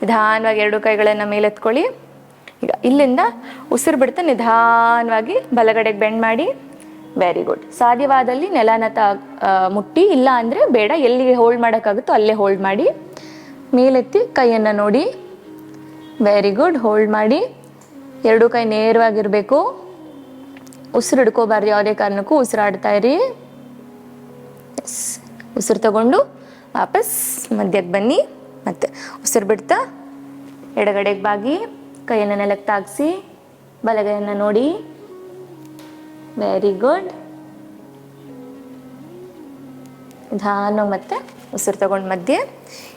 ನಿಧಾನವಾಗಿ ಎರಡು ಕೈಗಳನ್ನು ಮೇಲೆತ್ಕೊಳ್ಳಿ. ಈಗ ಇಲ್ಲಿಂದ ಉಸಿರು ಬಿಡ್ತಾ ನಿಧಾನವಾಗಿ ಬಲಗಡೆಗೆ ಬೆಂಡ್ ಮಾಡಿ. Very good. ಸಾಧ್ಯವಾದಲ್ಲಿ ನೆಲನ ಮುಟ್ಟಿ, ಇಲ್ಲ ಅಂದರೆ ಬೇಡ, ಎಲ್ಲಿಗೆ ಹೋಲ್ಡ್ ಮಾಡೋಕ್ಕಾಗುತ್ತೋ ಅಲ್ಲೇ ಹೋಲ್ಡ್ ಮಾಡಿ. ಮೇಲೆತ್ತಿ ಕೈಯನ್ನು ನೋಡಿ. Very good. ಹೋಲ್ಡ್ ಮಾಡಿ. ಎರಡೂ ಕೈ ನೇರವಾಗಿರಬೇಕು. ಉಸಿರು ಹಿಡ್ಕೋಬಾರ್ದು ಯಾವುದೇ ಕಾರಣಕ್ಕೂ. ಉಸಿರಾಡ್ತಾ ಇರಿ. ಎಸ್. ಉಸಿರು ತಗೊಂಡು ವಾಪಸ್ ಮಧ್ಯಕ್ಕೆ ಬನ್ನಿ. ಮತ್ತೆ ಉಸಿರು ಬಿಡ್ತಾ ಎಡಗಡೆಗೆ ಬಾಗಿ, ಕೈಯನ್ನು ನೆಲಕ್ಕೆ ತಾಗಿಸಿ, ಬಲಗೈಯನ್ನು ನೋಡಿ. Very good. ನಿಧಾನ ಮತ್ತೆ ಉಸಿರು ತಗೊಂಡು ಮಧ್ಯೆ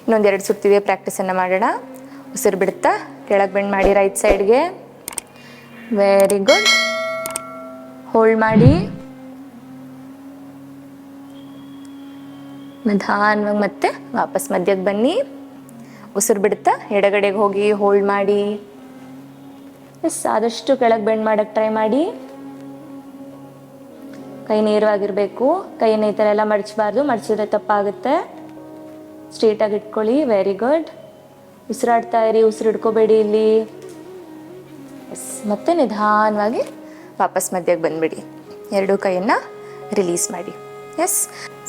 ಇನ್ನೊಂದೆರಡು ಸುತ್ತಿದೆ ಪ್ರಾಕ್ಟೀಸನ್ನು ಮಾಡೋಣ. ಉಸಿರು ಬಿಡ್ತಾ ಕೆಳಗೆ ಬೆಂಡ್ ಮಾಡಿ ರೈಟ್ ಸೈಡ್ಗೆ. Very good. ಹೋಲ್ಡ್ ಮಾಡಿ. ನಿಧಾನವಾಗಿ ಮತ್ತೆ ವಾಪಸ್ ಮಧ್ಯಕ್ಕೆ ಬನ್ನಿ. ಉಸಿರು ಬಿಡ್ತಾ ಎಡಗಡೆಗೆ ಹೋಗಿ ಹೋಲ್ಡ್ ಮಾಡಿ. ಎಸ್. ಆದಷ್ಟು ಕೆಳಗೆ ಬೆಂಡ್ ಮಾಡೋಕ್ಕೆ ಟ್ರೈ ಮಾಡಿ. ಕೈ ನೇರವಾಗಿರಬೇಕು. ಕೈಯನ್ನು ಈ ಥರ ಎಲ್ಲ ಮಡಚಬಾರ್ದು, ಮಡಚಿದ್ರೆ ತಪ್ಪಾಗುತ್ತೆ. ಸ್ಟ್ರೇಟಾಗಿ ಇಟ್ಕೊಳ್ಳಿ. Very good. ಉಸಿರಾಡ್ತಾ ಇರಿ, ಉಸಿರು ಹಿಡ್ಕೋಬೇಡಿ ಇಲ್ಲಿ. ಎಸ್. ಮತ್ತೆ ನಿಧಾನವಾಗಿ ವಾಪಸ್ ಮಧ್ಯಕ್ಕೆ ಬಂದುಬಿಡಿ. ಎರಡೂ ಕೈಯನ್ನು ರಿಲೀಸ್ ಮಾಡಿ. ಎಸ್.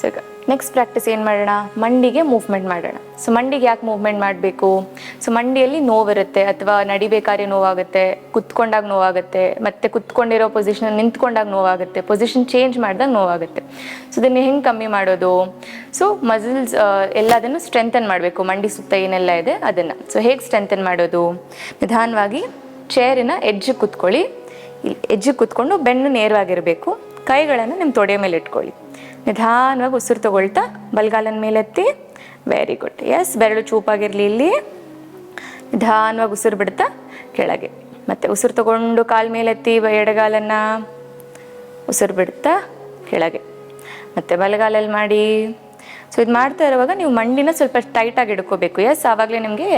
ಸೊ ಈಗ ನೆಕ್ಸ್ಟ್ ಪ್ರಾಕ್ಟೀಸ್ ಏನು ಮಾಡೋಣ, ಮಂಡಿಗೆ ಮೂವ್ಮೆಂಟ್ ಮಾಡೋಣ. ಸೊ ಮಂಡಿಗೆ ಯಾಕೆ ಮೂವ್ಮೆಂಟ್ ಮಾಡಬೇಕು? ಸೊ ಮಂಡಿಯಲ್ಲಿ ನೋವಿರುತ್ತೆ, ಅಥವಾ ನಡಿಬೇಕಾದ್ರೆ ನೋವಾಗುತ್ತೆ, ಕುತ್ಕೊಂಡಾಗ ನೋವಾಗುತ್ತೆ, ಮತ್ತು ಕುತ್ಕೊಂಡಿರೋ ಪೊಸಿಷನ್ ನಿಂತ್ಕೊಂಡಾಗ ನೋವಾಗುತ್ತೆ, ಪೊಸಿಷನ್ ಚೇಂಜ್ ಮಾಡಿದಾಗ ನೋವಾಗುತ್ತೆ. ಸೊ ಇದನ್ನು ಹೆಂಗೆ ಕಮ್ಮಿ ಮಾಡೋದು? ಸೊ ಮಸಲ್ಸ್ ಎಲ್ಲದನ್ನು ಸ್ಟ್ರೆಂಥನ್ ಮಾಡಬೇಕು. ಮಂಡಿ ಸುತ್ತ ಏನೆಲ್ಲ ಇದೆ ಅದನ್ನು. ಸೊ ಹೇಗೆ ಸ್ಟ್ರೆಂಥನ್ ಮಾಡೋದು? ನಿಧಾನವಾಗಿ ಚೇರಿನ ಎಡ್ಜಿಗೆ ಕುತ್ಕೊಳ್ಳಿ. ಇಲ್ಲಿ ಎಡ್ಜಿಗೆ ಕುತ್ಕೊಂಡು ಬೆನ್ನು ನೇರವಾಗಿರಬೇಕು. ಕೈಗಳನ್ನು ನಿಮ್ಮ ತೊಡೆ ಮೇಲೆ ಇಟ್ಕೊಳ್ಳಿ. ನಿಧಾನವಾಗಿ ಉಸಿರು ತಗೊಳ್ತಾ ಬಲಗಾಲನ ಮೇಲೆತ್ತಿ. Very good. ಎಸ್. ಬೆರಳು ಚೂಪಾಗಿರಲಿ ಇಲ್ಲಿ. ನಿಧಾನವಾಗಿ ಉಸಿರು ಬಿಡ್ತಾ ಕೆಳಗೆ. ಮತ್ತು ಉಸಿರು ತಗೊಂಡು ಕಾಲು ಮೇಲೆತ್ತಿ ಎಡಗಾಲನ್ನು. ಉಸಿರು ಬಿಡ್ತಾ ಕೆಳಗೆ. ಮತ್ತು ಬಲಗಾಲಲ್ಲಿ ಮಾಡಿ. ಸೊ ಇದು ಮಾಡ್ತಾ ಇರುವಾಗ ನೀವು ಮಂಡಿನ ಸ್ವಲ್ಪ ಟೈಟಾಗಿ ಹಿಡ್ಕೋಬೇಕು. ಎಸ್. ಆವಾಗಲೇ ನಿಮಗೆ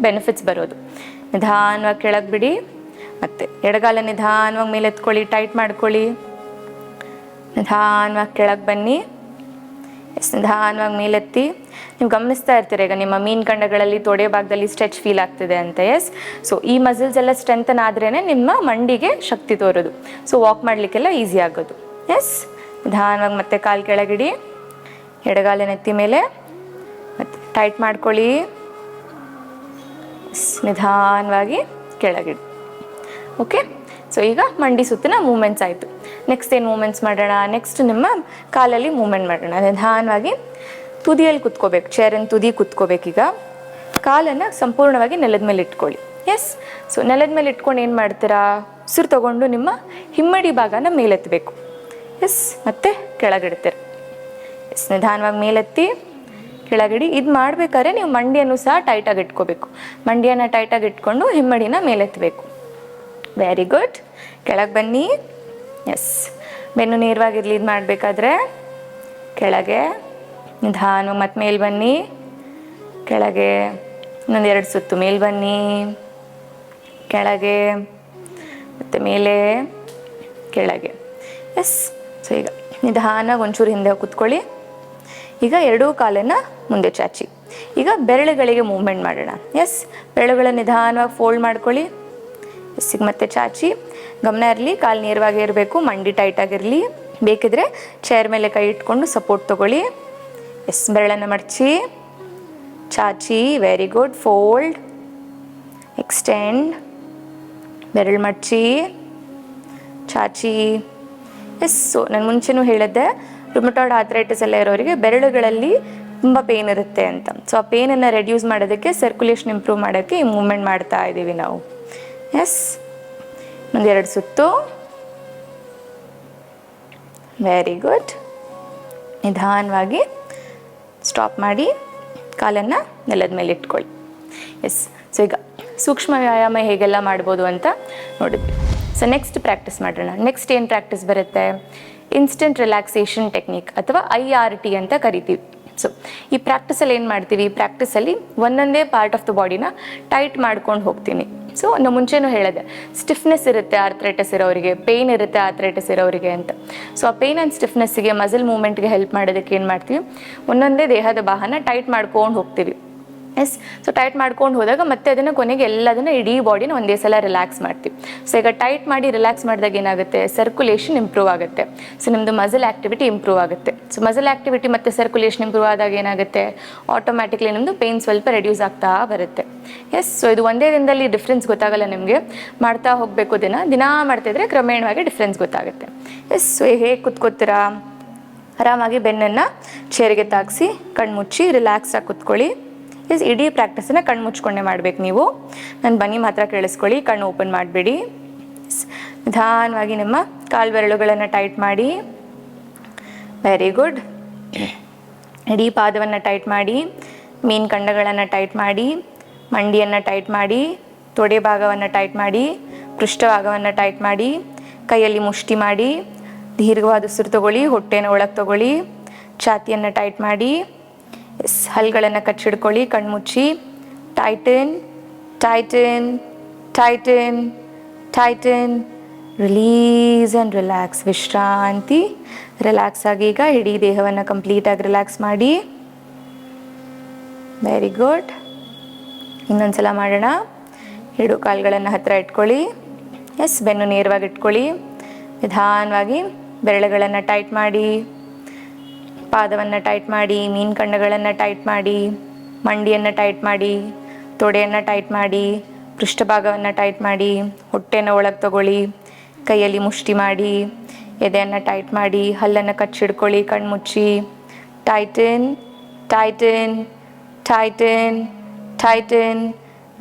ಬೆನಿಫಿಟ್ಸ್ ಬರೋದು. ನಿಧಾನವಾಗಿ ಕೆಳಗೆ ಬಿಡಿ. ಮತ್ತು ಎಡಗಾಲ ನಿಧಾನವಾಗಿ ಮೇಲೆತ್ಕೊಳ್ಳಿ, ಟೈಟ್ ಮಾಡ್ಕೊಳ್ಳಿ. ನಿಧಾನವಾಗಿ ಕೆಳಗೆ ಬನ್ನಿ. ಎಸ್. ನಿಧಾನವಾಗಿ ಮೇಲೆತ್ತಿ. ನೀವು ಗಮನಿಸ್ತಾ ಇರ್ತೀರ ಈಗ ನಿಮ್ಮ ಮೀನ್ಕಂಡಗಳಲ್ಲಿ ತೊಡೆ ಭಾಗದಲ್ಲಿ ಸ್ಟ್ರೆಚ್ ಫೀಲ್ ಆಗ್ತಿದೆ ಅಂತ. ಎಸ್. ಸೊ ಈ ಮಸಲ್ಸ್ ಎಲ್ಲ ಸ್ಟ್ರೆಂಥನ್ ಆದ್ರೇ ನಿಮ್ಮ ಮಂಡಿಗೆ ಶಕ್ತಿ ತೋರೋದು. ಸೊ ವಾಕ್ ಮಾಡಲಿಕ್ಕೆಲ್ಲ ಈಸಿ ಆಗೋದು. ಎಸ್. ನಿಧಾನವಾಗಿ ಮತ್ತೆ ಕಾಲು ಕೆಳಗಿಡಿ. ಎಡಗಾಲ ನೆತ್ತಿ ಮೇಲೆ ಮತ್ತು ಟೈಟ್ ಮಾಡ್ಕೊಳ್ಳಿ. ಎಸ್. ನಿಧಾನವಾಗಿ ಕೆಳಗಿಡಿ. ಓಕೆ. ಸೊ ಈಗ ಮಂಡಿ ಸುತ್ತಿನ ಮೂಮೆಂಟ್ಸ್ ಆಯಿತು. ನೆಕ್ಸ್ಟ್ ಏನು ಮೂಮೆಂಟ್ಸ್ ಮಾಡೋಣ? ನೆಕ್ಸ್ಟ್ ನಿಮ್ಮ ಕಾಲಲ್ಲಿ ಮೂಮೆಂಟ್ ಮಾಡೋಣ. ನಿಧಾನವಾಗಿ ತುದಿಯಲ್ಲಿ ಕುತ್ಕೋಬೇಕು. ಚೇರಿನ ತುದಿ ಕುತ್ಕೋಬೇಕೀಗ. ಕಾಲನ್ನು ಸಂಪೂರ್ಣವಾಗಿ ನೆಲದ ಮೇಲೆ ಇಟ್ಕೊಳ್ಳಿ. ಎಸ್. ಸೊ ನೆಲದ ಮೇಲೆ ಇಟ್ಕೊಂಡು ಏನು ಮಾಡ್ತೀರಾ? ಉಸಿರು ತಗೊಂಡು ನಿಮ್ಮ ಹಿಮ್ಮಡಿ ಭಾಗನ ಮೇಲೆತ್ತಬೇಕು. ಎಸ್. ಮತ್ತೆ ಕೆಳಗಿಡ್ತೀರ. ಎಸ್. ನಿಧಾನವಾಗಿ ಮೇಲೆತ್ತಿ ಕೆಳಗಿಡಿ. ಇದು ಮಾಡಬೇಕಾದ್ರೆ ನೀವು ಮಂಡಿಯನ್ನು ಸಹ ಟೈಟಾಗಿ ಇಟ್ಕೋಬೇಕು. ಮಂಡಿಯನ್ನು ಟೈಟಾಗಿ ಇಟ್ಕೊಂಡು ಹಿಮ್ಮಡಿನ ಮೇಲೆತ್ತಬೇಕು. Very good. ಕೆಳಗೆ ಬನ್ನಿ. ಎಸ್. ಬೆನ್ನು ನೇರವಾಗಿರಲಿ. ಇದು ಮಾಡಬೇಕಾದ್ರೆ ಕೆಳಗೆ ನಿಧಾನ. ಮತ್ತು ಮೇಲೆ ಬನ್ನಿ. ಕೆಳಗೆ ಇನ್ನೊಂದೆರಡು ಸುತ್ತು. ಮೇಲೆ ಬನ್ನಿ. ಕೆಳಗೆ ಮತ್ತು ಮೇಲೆ ಕೆಳಗೆ. ಎಸ್. ಸೊ ಈಗ ನಿಧಾನ ಒಂಚೂರು ಹಿಂದೆ ಕೂತ್ಕೊಳ್ಳಿ. ಈಗ ಎರಡೂ ಕಾಲನ್ನು ಮುಂದೆ ಚಾಚಿ. ಈಗ ಬೆರಳುಗಳಿಗೆ ಮೂವ್ಮೆಂಟ್ ಮಾಡೋಣ. ಎಸ್. ಬೆರಳುಗಳ ನಿಧಾನವಾಗಿ ಫೋಲ್ಡ್ ಮಾಡ್ಕೊಳ್ಳಿ. ಎಸ್. ಈಗ ಮತ್ತೆ ಚಾಚಿ. ಗಮನ ಇರಲಿ, ಕಾಲು ನೇರವಾಗಿ ಇರಬೇಕು, ಮಂಡಿ ಟೈಟಾಗಿರಲಿ. ಬೇಕಿದ್ರೆ ಚೇರ್ ಮೇಲೆ ಕೈ ಇಟ್ಕೊಂಡು ಸಪೋರ್ಟ್ ತೊಗೊಳ್ಳಿ. ಎಸ್. ಬೆರಳನ್ನು ಮಡಚಿ ಚಾಚಿ. Very good. ಫೋಲ್ಡ್. ಎಕ್ಸ್ಟೆಂಡ್. ಬೆರಳು ಮಡಚಿ ಚಾಚಿ. ಎಸ್. ಸೊ ನಾನು ಮುಂಚೆನೂ ಹೇಳಿದ್ದೆ, ರುಮಟಾಯ್ಡ್ ಆರ್ಥರೈಟಿಸ್ ಎಲ್ಲ ಇರೋರಿಗೆ ಬೆರಳುಗಳಲ್ಲಿ ತುಂಬ ಪೇನ್ ಇರುತ್ತೆ ಅಂತ. ಸೊ ಆ ಪೇನನ್ನು ರೆಡ್ಯೂಸ್ ಮಾಡೋದಕ್ಕೆ, ಸರ್ಕ್ಯುಲೇಷನ್ ಇಂಪ್ರೂವ್ ಮಾಡೋಕ್ಕೆ ಈ ಮೂವ್ಮೆಂಟ್ ಮಾಡ್ತಾ ಇದ್ದೀವಿ ನಾವು. ಎಸ್. ಒಂದೆರಡು ಸುತ್ತು. Very good. ನಿಧಾನವಾಗಿ ಸ್ಟಾಪ್ ಮಾಡಿ ಕಾಲನ್ನು ನೆಲದ ಮೇಲೆ ಇಟ್ಕೊಳ್ಳಿ. ಎಸ್. ಸೊ ಈಗ ಸೂಕ್ಷ್ಮ ವ್ಯಾಯಾಮ ಹೇಗೆಲ್ಲ ಮಾಡ್ಬೋದು ಅಂತ ನೋಡಿದ್ವಿ. ಸೊ ನೆಕ್ಸ್ಟ್ ಪ್ರಾಕ್ಟೀಸ್ ಮಾಡೋಣ. ನೆಕ್ಸ್ಟ್ ಏನು ಪ್ರಾಕ್ಟೀಸ್ ಬರುತ್ತೆ? ಇನ್ಸ್ಟೆಂಟ್ ರಿಲ್ಯಾಕ್ಸೇಷನ್ ಟೆಕ್ನಿಕ್ ಅಥವಾ IRT ಅಂತ ಕರಿತೀವಿ. ಸೊ ಈ ಪ್ರಾಕ್ಟೀಸಲ್ಲಿ ಏನು ಮಾಡ್ತೀವಿ? ಈ ಪ್ರಾಕ್ಟೀಸಲ್ಲಿ ಒಂದೊಂದೇ ಪಾರ್ಟ್ ಆಫ್ ದ ಬಾಡಿನ ಟೈಟ್ ಮಾಡ್ಕೊಂಡು ಹೋಗ್ತೀನಿ. ಸೊ ನಾನು ಮುಂಚೆನೂ ಹೇಳಿದೆ, ಸ್ಟಿಫ್ನೆಸ್ ಇರುತ್ತೆ ಆರ್ಥರೈಟಿಸ್ ಇರೋರಿಗೆ, ಪೇಯ್ನ್ ಇರುತ್ತೆ ಆರ್ಥರೈಟಿಸ್ ಇರೋರಿಗೆ ಅಂತ. ಸೊ ಆ ಪೇಯ್ನ್ ಆ್ಯಂಡ್ ಸ್ಟಿಫ್ನೆಸ್ಸಿಗೆ, ಮಸಲ್ ಮೂವ್ಮೆಂಟ್ಗೆ ಹೆಲ್ಪ್ ಮಾಡೋದಕ್ಕೆ ಏನು ಮಾಡ್ತೀವಿ? ಒಂದೊಂದೇ ದೇಹದ ಭಾಗನ ಟೈಟ್ ಮಾಡ್ಕೊಂಡು ಹೋಗ್ತೀವಿ. ಎಸ್. ಸೊ ಟೈಟ್ ಮಾಡ್ಕೊಂಡು ಹೋದಾಗ ಮತ್ತೆ ಅದನ್ನು ಕೊನೆಗೆ ಎಲ್ಲದನ್ನು ಇಡೀ ಬಾಡಿನ ಒಂದೇ ಸಲ ರಿಲ್ಯಾಕ್ಸ್ ಮಾಡ್ತೀವಿ. ಸೊ ಈಗ ಟೈಟ್ ಮಾಡಿ ರಿಲ್ಯಾಕ್ಸ್ ಮಾಡಿದಾಗ ಏನಾಗುತ್ತೆ, ಸರ್ಕ್ಯುಲೇಷನ್ ಇಂಪ್ರೂವ್ ಆಗುತ್ತೆ. ಸೊ ನಿಮ್ಮದು ಮಸಲ್ ಆ್ಯಕ್ಟಿವಿಟಿ ಇಂಪ್ರೂವ್ ಆಗುತ್ತೆ. ಸೊ ಮಸಲ್ ಆ್ಯಕ್ಟಿವಿಟಿ ಮತ್ತು ಸರ್ಕ್ಯುಲೇಷನ್ ಇಂಪ್ರೂವ್ ಆದಾಗ ಏನಾಗುತ್ತೆ, ಆಟೋಮ್ಯಾಟಿಕ್ಲಿ ನಿಮ್ಮದು ಪೇಯ್ನ್ ಸ್ವಲ್ಪ ರೆಡ್ಯೂಸ್ ಆಗ್ತಾ ಬರುತ್ತೆ. ಎಸ್. ಸೊ ಇದು ಒಂದೇ ದಿನದಲ್ಲಿ ಡಿಫ್ರೆನ್ಸ್ ಗೊತ್ತಾಗಲ್ಲ ನಿಮಗೆ, ಮಾಡ್ತಾ ಹೋಗಬೇಕು, ದಿನ ಮಾಡ್ತಿದ್ರೆ ಕ್ರಮೇಣವಾಗಿ ಡಿಫ್ರೆನ್ಸ್ ಗೊತ್ತಾಗುತ್ತೆ. ಎಸ್. ಸೊ ಹೇಗೆ ಕೂತ್ಕೋತೀರಾ, ಆರಾಮಾಗಿ ಬೆನ್ನನ್ನು ಚೇರಿಗೆ ತಾಗಿಸಿ ಕಣ್ಮುಚ್ಚಿ ರಿಲ್ಯಾಕ್ಸಾಗಿ ಕೂತ್ಕೊಳ್ಳಿ. ಎಸ್. ಇಡೀ ಪ್ರಾಕ್ಟೀಸನ್ನು ಕಣ್ಣು ಮುಚ್ಕೊಂಡೆ ಮಾಡಬೇಕು ನೀವು. ನನ್ನ ಬನ್ನಿ ಮಾತ್ರ ಕೇಳಿಸ್ಕೊಳ್ಳಿ, ಕಣ್ಣು ಓಪನ್ ಮಾಡಿಬಿಡಿ. ನಿಧಾನವಾಗಿ ನಿಮ್ಮ ಕಾಲು ಬೆರಳುಗಳನ್ನು ಟೈಟ್ ಮಾಡಿ. Very good. ಇಡೀ ಪಾದವನ್ನು ಟೈಟ್ ಮಾಡಿ, ಮೀನ್ ಕಂಡಗಳನ್ನು ಟೈಟ್ ಮಾಡಿ, ಮಂಡಿಯನ್ನು ಟೈಟ್ ಮಾಡಿ, ತೊಡೆ ಭಾಗವನ್ನು ಟೈಟ್ ಮಾಡಿ, ಪೃಷ್ಠಭಾಗವನ್ನು ಟೈಟ್ ಮಾಡಿ, ಕೈಯಲ್ಲಿ ಮುಷ್ಟಿ ಮಾಡಿ, ದೀರ್ಘವಾದ ಉಸಿರು ತಗೊಳ್ಳಿ, ಹೊಟ್ಟೆನ ಒಳಗೆ ತಗೊಳ್ಳಿ, ಛಾತಿಯನ್ನು ಟೈಟ್ ಮಾಡಿ. ಎಸ್. ಹಲ್ಗಳನ್ನು ಕಚ್ಚಿಡ್ಕೊಳ್ಳಿ, ಕಣ್ಮುಚ್ಚಿ. Tighten tighten tighten tighten, release and relax. ವಿಶ್ರಾಂತಿ. ರಿಲ್ಯಾಕ್ಸ್ ಆಗಿ ಈಗ ಇಡೀ ದೇಹವನ್ನು ಕಂಪ್ಲೀಟಾಗಿ ರಿಲ್ಯಾಕ್ಸ್ ಮಾಡಿ. Very good. ಇನ್ನೊಂದ್ಸಲ ಮಾಡೋಣ. ಎರಡು ಕಾಲುಗಳನ್ನು ಹತ್ತಿರ ಇಟ್ಕೊಳ್ಳಿ. ಎಸ್. ಬೆನ್ನು ನೇರವಾಗಿ ಇಟ್ಕೊಳ್ಳಿ. ನಿಧಾನವಾಗಿ ಬೆರಳುಗಳನ್ನು ಟೈಟ್ ಮಾಡಿ, ಪಾದವನ್ನು ಟೈಟ್ ಮಾಡಿ, ಮೀನ್ ಕಂಡಗಳನ್ನು ಟೈಟ್ ಮಾಡಿ, ಮಂಡಿಯನ್ನು ಟೈಟ್ ಮಾಡಿ, ತೊಡೆಯನ್ನು ಟೈಟ್ ಮಾಡಿ, ಪೃಷ್ಠಭಾಗವನ್ನು ಟೈಟ್ ಮಾಡಿ, ಹೊಟ್ಟೆನ ಒಳಗೆ ತಗೊಳ್ಳಿ, ಕೈಯಲ್ಲಿ ಮುಷ್ಟಿ ಮಾಡಿ, ಎದೆಯನ್ನು ಟೈಟ್ ಮಾಡಿ, ಹಲ್ಲನ್ನು ಕಚ್ಚಿಡ್ಕೊಳ್ಳಿ, ಕಣ್ಮುಚ್ಚಿ. Tighten tighten tighten tighten,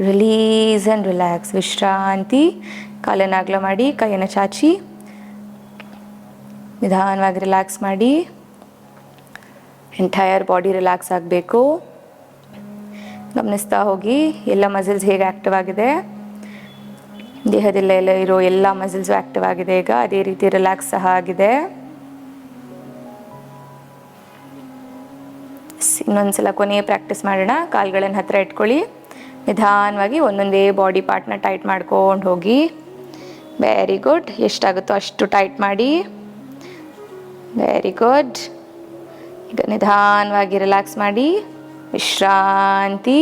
release and relax. ವಿಶ್ರಾಂತಿ. ಕಾಲನ್ನು ಅಗಲ ಮಾಡಿ, ಕೈಯನ್ನು ಚಾಚಿ, ನಿಧಾನವಾಗಿ ರಿಲ್ಯಾಕ್ಸ್ ಮಾಡಿ. ಎಂಟೈರ್ ಬಾಡಿ ರಿಲ್ಯಾಕ್ಸ್ ಆಗಬೇಕು. ಗಮನಿಸ್ತಾ ಹೋಗಿ ಎಲ್ಲ ಮಸಲ್ಸ್ ಹೇಗೆ ಆ್ಯಕ್ಟಿವ್ ಆಗಿದೆ, ದೇಹದಲ್ಲೆಲ್ಲ ಇರೋ ಎಲ್ಲ ಮಸಲ್ಸು ಆ್ಯಕ್ಟಿವ್ ಆಗಿದೆ ಈಗ. ಅದೇ ರೀತಿ ರಿಲ್ಯಾಕ್ಸ್ ಸಹ ಆಗಿದೆ. ಇನ್ನೊಂದ್ಸಲ ಕೊನೆಯ ಪ್ರಾಕ್ಟೀಸ್ ಮಾಡೋಣ. ಕಾಲುಗಳನ್ನು ಹತ್ತಿರ ಇಟ್ಕೊಳ್ಳಿ. ನಿಧಾನವಾಗಿ ಒಂದೊಂದೇ ಬಾಡಿ ಪಾರ್ಟ್ನ ಟೈಟ್ ಮಾಡ್ಕೊಂಡು ಹೋಗಿ. Very good. ಎಷ್ಟಾಗುತ್ತೋ ಅಷ್ಟು ಟೈಟ್ ಮಾಡಿ. Very good. ಈಗ ನಿಧಾನವಾಗಿ ರಿಲ್ಯಾಕ್ಸ್ ಮಾಡಿ. ವಿಶ್ರಾಂತಿ.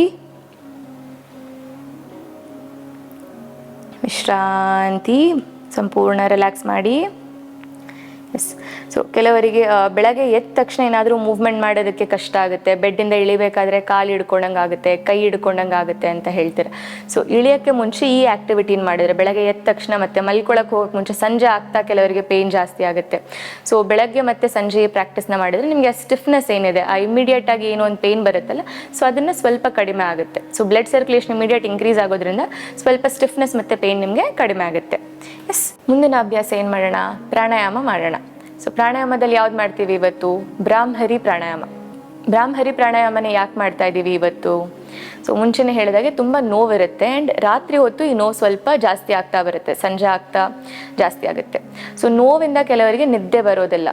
ವಿಶ್ರಾಂತಿ. ಸಂಪೂರ್ಣ ರಿಲ್ಯಾಕ್ಸ್ ಮಾಡಿ. ಎಸ್. ಸೊ ಕೆಲವರಿಗೆ ಬೆಳಗ್ಗೆ ಎದ್ದ ತಕ್ಷಣ ಏನಾದರೂ ಮೂವ್ಮೆಂಟ್ ಮಾಡೋದಕ್ಕೆ ಕಷ್ಟ ಆಗುತ್ತೆ, ಬೆಡ್ಡಿಂದ ಇಳಿಬೇಕಾದ್ರೆ ಕಾಲು ಹಿಡ್ಕೊಂಡಂಗೆ ಆಗುತ್ತೆ, ಕೈ ಹಿಡ್ಕೊಂಡಂಗೆ ಆಗುತ್ತೆ ಅಂತ ಹೇಳ್ತಾರೆ. ಸೊ ಇಳಿಯೋಕ್ಕೆ ಮುಂಚೆ ಈ ಆ್ಯಕ್ಟಿವಿಟಿನ ಮಾಡಿದ್ರೆ ಬೆಳಗ್ಗೆ ಎದ್ದ ತಕ್ಷಣ ಮತ್ತು ಮಲ್ಕೊಳಕ್ಕೆ ಹೋಗೋಕ್ಕೆ ಮುಂಚೆ ಸಂಜೆ ಆಗ್ತಾ ಕೆಲವರಿಗೆ ಪೇಯ್ನ್ ಜಾಸ್ತಿ ಆಗುತ್ತೆ. ಸೊ ಬೆಳಗ್ಗೆ ಮತ್ತು ಸಂಜೆ ಈ ಪ್ರಾಕ್ಟೀಸ್ನ ಮಾಡಿದರೆ ನಿಮಗೆ ಆ ಸ್ಟಿಫ್ನೆಸ್ ಏನಿದೆ, ಆ ಇಮಿಡಿಯೇಟಾಗಿ ಏನೋ ಒಂದು ಪೇಯ್ನ್ ಬರುತ್ತಲ್ಲ, ಸೊ ಅದನ್ನು ಸ್ವಲ್ಪ ಕಡಿಮೆ ಆಗುತ್ತೆ. So blood circulation immediate increase ಆಗೋದ್ರಿಂದ ಸ್ವಲ್ಪ ಸ್ಟಿಫ್ನೆಸ್ ಮತ್ತು ಪೇಯ್ನ್ ನಿಮಗೆ ಕಡಿಮೆ ಆಗುತ್ತೆ. ಎಸ್. ಮುಂದಿನ ಅಭ್ಯಾಸ ಏನು ಮಾಡೋಣ, ಪ್ರಾಣಾಯಾಮ ಮಾಡೋಣ. ಸೊ ಪ್ರಾಣಾಯಾಮದಲ್ಲಿ ಯಾವ್ದು ಮಾಡ್ತೀವಿ ಇವತ್ತು, ಬ್ರಾಹ್ಮರಿ ಪ್ರಾಣಾಯಾಮ. ಬ್ರಾಹ್ಮರಿ ಪ್ರಾಣಾಯಾಮನ ಯಾಕೆ ಮಾಡ್ತಾ ಇದ್ದೀವಿ ಇವತ್ತು, ಸೊ ಮುಂಚೆನೇ ಹೇಳಿದಾಗೆ ತುಂಬ ನೋವಿರುತ್ತೆ ಆ್ಯಂಡ್ ರಾತ್ರಿ ಹೊತ್ತು ಈ ನೋವು ಸ್ವಲ್ಪ ಜಾಸ್ತಿ ಆಗ್ತಾ ಬರುತ್ತೆ, ಸಂಜೆ ಆಗ್ತಾ ಜಾಸ್ತಿ ಆಗುತ್ತೆ. ಸೊ ನೋವಿಂದ ಕೆಲವರಿಗೆ ನಿದ್ದೆ ಬರೋದಿಲ್ಲ.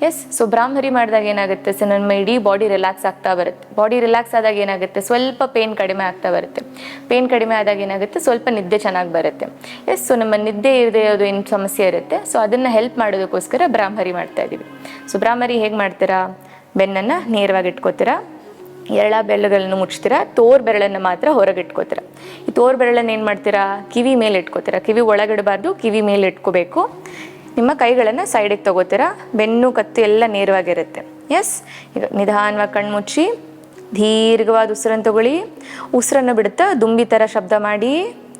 ಎಸ್. ಸೊ ಬ್ರಾಹ್ಮರಿ ಮಾಡಿದಾಗ ಏನಾಗುತ್ತೆ, ಸೊ ನಮ್ಮ ಇಡೀ ಬಾಡಿ ರಿಲ್ಯಾಕ್ಸ್ ಆಗ್ತಾ ಬರುತ್ತೆ. ಬಾಡಿ ರಿಲ್ಯಾಕ್ಸ್ ಆದಾಗ ಏನಾಗುತ್ತೆ, ಸ್ವಲ್ಪ ಪೇಯ್ನ್ ಕಡಿಮೆ ಆಗ್ತಾ ಬರುತ್ತೆ. ಪೇಯ್ನ್ ಕಡಿಮೆ ಆದಾಗ ಏನಾಗುತ್ತೆ, ಸ್ವಲ್ಪ ನಿದ್ದೆ ಚೆನ್ನಾಗಿ ಬರುತ್ತೆ. ಎಸ್. ಸೊ ನಮ್ಮ ನಿದ್ದೆ ಇರದೇ ಇರೋದು ಏನು ಸಮಸ್ಯೆ ಇರುತ್ತೆ, ಸೊ ಅದನ್ನು ಹೆಲ್ಪ್ ಮಾಡೋದಕ್ಕೋಸ್ಕರ ಬ್ರಾಹ್ಮರಿ ಮಾಡ್ತಾ ಇದ್ದೀವಿ. ಸೊ ಬ್ರಾಹ್ಮರಿ ಹೇಗೆ ಮಾಡ್ತೀರಾ, ಬೆನ್ನನ್ನು ನೇರವಾಗಿ ಇಟ್ಕೋತೀರಾ, ಎರಳ ಬೆರಳುಗಳನ್ನು ಮುಚ್ತೀರಾ, ತೋರ್ ಬೆರಳನ್ನು ಮಾತ್ರ ಹೊರಗೆ ಇಟ್ಕೋತೀರಾ. ಈ ತೋರ್ ಬೆರಳನ್ನು ಏನು ಮಾಡ್ತೀರಾ, ಕಿವಿ ಮೇಲೆ ಇಟ್ಕೋತೀರಾ. ಕಿವಿ ಒಳಗಿಡಬಾರ್ದು, ಕಿವಿ ಮೇಲೆ ಇಟ್ಕೋಬೇಕು. ನಿಮ್ಮ ಕೈಗಳನ್ನು ಸೈಡಿಗೆ ತಗೋತೀರಾ, ಬೆನ್ನು ಕತ್ತು ಎಲ್ಲ ನೇರವಾಗಿರುತ್ತೆ. ಎಸ್. ಈಗ ನಿಧಾನವಾಗಿ ಕಣ್ಮುಚ್ಚಿ ದೀರ್ಘವಾದ ಉಸಿರನ್ನು ತಗೊಳ್ಳಿ. ಉಸಿರನ್ನು ಬಿಡುತ್ತಾ ದುಂಬಿ ಥರ ಶಬ್ದ ಮಾಡಿ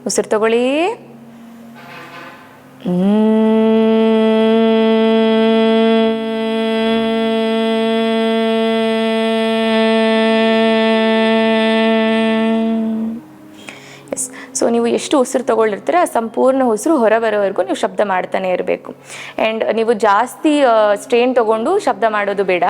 ಉಸಿರು ತಗೊಳ್ಳಿ. ಎಸ್. ಸೊ ನೀವು ಎಷ್ಟು ಉಸಿರು ತೊಗೊಳ್ಳಿರ್ತೀರ ಸಂಪೂರ್ಣ ಉಸಿರು ಹೊರ ಬರೋವರೆಗೂ ನೀವು ಶಬ್ದ ಮಾಡ್ತಾನೆ ಇರಬೇಕು. ಆ್ಯಂಡ್ ನೀವು ಜಾಸ್ತಿ ಸ್ಟ್ರೇನ್ ತೊಗೊಂಡು ಶಬ್ದ ಮಾಡೋದು ಬೇಡ.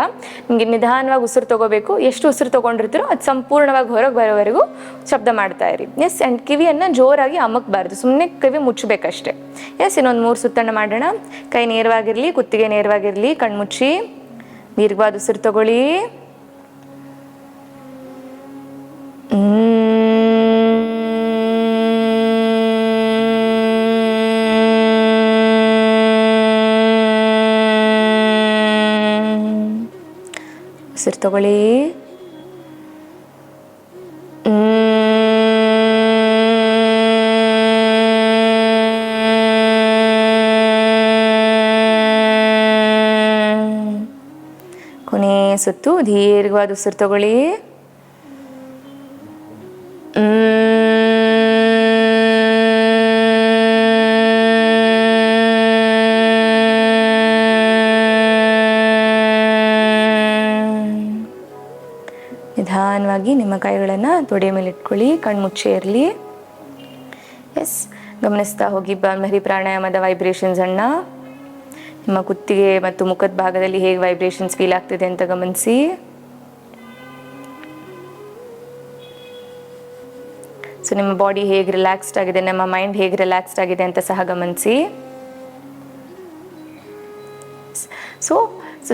ನಿಮಗೆ ನಿಧಾನವಾಗಿ ಉಸಿರು ತೊಗೋಬೇಕು. ಎಷ್ಟು ಉಸಿರು ತೊಗೊಂಡಿರ್ತೀರೋ ಅದು ಸಂಪೂರ್ಣವಾಗಿ ಹೊರಗೆ ಬರೋವರೆಗೂ ಶಬ್ದ ಮಾಡ್ತಾ ಇರಿ. ಎಸ್. ಆ್ಯಂಡ್ ಕಿವಿಯನ್ನು ಜೋರಾಗಿ ಅಮಕ್ಬಾರ್ದು, ಸುಮ್ಮನೆ ಕಿವಿ ಮುಚ್ಚಬೇಕಷ್ಟೆ. ಎಸ್. ಇನ್ನೊಂದು 3 ಸುತ್ತನ್ನು ಮಾಡೋಣ. ಕೈ ನೇರವಾಗಿರಲಿ, ಕುತ್ತಿಗೆ ನೇರವಾಗಿರಲಿ, ಕಣ್ಮುಚ್ಚಿ ದೀರ್ಘವಾದ ಉಸಿರು ತಗೊಳ್ಳಿ. ಉಸಿರು ತಗೊಳ್ಳಿ. ಸುತ್ತು ದೀರ್ಘವಾದ ಉಸಿರು ತಗೊಳ್ಳಿ. ನಿಧಾನವಾಗಿ ನಿಮ್ಮ ಕೈಗಳನ್ನು ತೊಡೆಯ ಮೇಲೆ ಇಟ್ಕೊಳ್ಳಿ, ಕಣ್ಮುಚ್ಚೆ ಇರಲಿ. ಎಸ್, ಗಮನಿಸ್ತಾ ಹೋಗಿ ಬ್ರಹ್ಮರಿ ಪ್ರಾಣಾಯಾಮದ ವೈಬ್ರೇಷನ್ಸ್ ಅನ್ನ. ನಿಮ್ಮ ಕುತ್ತಿಗೆ ಮತ್ತು ಮುಖದ ಭಾಗದಲ್ಲಿ ಹೇಗೆ ವೈಬ್ರೇಷನ್ಸ್ ಫೀಲ್ ಆಗ್ತಿದೆ ಅಂತ ಗಮನಿಸಿ. ಸೊ ನಿಮ್ಮ ಬಾಡಿ ಹೇಗೆ ರಿಲ್ಯಾಕ್ಸ್ಡ್ ಆಗಿದೆ, ನಮ್ಮ ಮೈಂಡ್ ಹೇಗೆ ರಿಲ್ಯಾಕ್ಸ್ಡ್ ಆಗಿದೆ ಅಂತ ಸಹ ಗಮನಿಸಿ. ಸೊ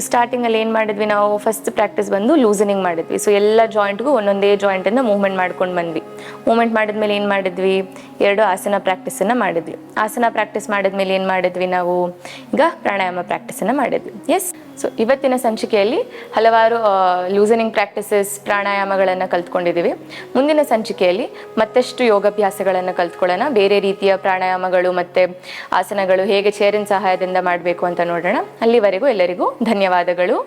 ಸ್ಟಾರ್ಟಿಂಗಲ್ಲಿ ಏನು ಮಾಡಿದ್ವಿ ನಾವು, ಫಸ್ಟ್ ಪ್ರಾಕ್ಟೀಸ್ ಬಂದು ಲೂಸನಿಂಗ್ ಮಾಡಿದ್ವಿ. ಸೊ ಎಲ್ಲ ಜಾಯಿಂಟ್ಗೂ ಒಂದೊಂದೇ ಜಾಯಿಂಟನ್ನು ಮೂವ್ಮೆಂಟ್ ಮಾಡ್ಕೊಂಡು ಬಂದ್ವಿ. ಮೂವ್ಮೆಂಟ್ ಮಾಡಿದ್ಮೇಲೆ ಏನು ಮಾಡಿದ್ವಿ, 2 ಆಸನ ಪ್ರಾಕ್ಟೀಸನ್ನು ಮಾಡಿದ್ವಿ. ಆಸನ ಪ್ರಾಕ್ಟೀಸ್ ಮಾಡಿದ್ಮೇಲೆ ಏನು ಮಾಡಿದ್ವಿ ನಾವು, ಈಗ ಪ್ರಾಣಾಯಾಮ ಪ್ರಾಕ್ಟೀಸನ್ನು ಮಾಡಿದ್ವಿ. ಎಸ್, ಸೊ ಇವತ್ತಿನ ಸಂಚಿಕೆಯಲ್ಲಿ ಹಲವಾರು ಲೂಸನಿಂಗ್ ಪ್ರಾಕ್ಟೀಸಸ್, ಪ್ರಾಣಾಯಾಮಗಳನ್ನು ಕಲ್ತ್ಕೊಂಡಿದ್ದೀವಿ. ಮುಂದಿನ ಸಂಚಿಕೆಯಲ್ಲಿ ಮತ್ತಷ್ಟು ಯೋಗಾಭ್ಯಾಸಗಳನ್ನು ಕಲ್ತ್ಕೊಳ್ಳೋಣ. ಬೇರೆ ರೀತಿಯ ಪ್ರಾಣಾಯಾಮಗಳು ಮತ್ತು ಆಸನಗಳು ಹೇಗೆ ಚೇರಿನ ಸಹಾಯದಿಂದ ಮಾಡಬೇಕು ಅಂತ ನೋಡೋಣ. ಅಲ್ಲಿವರೆಗೂ ಎಲ್ಲರಿಗೂ ಧನ್ಯವಾದಗಳು.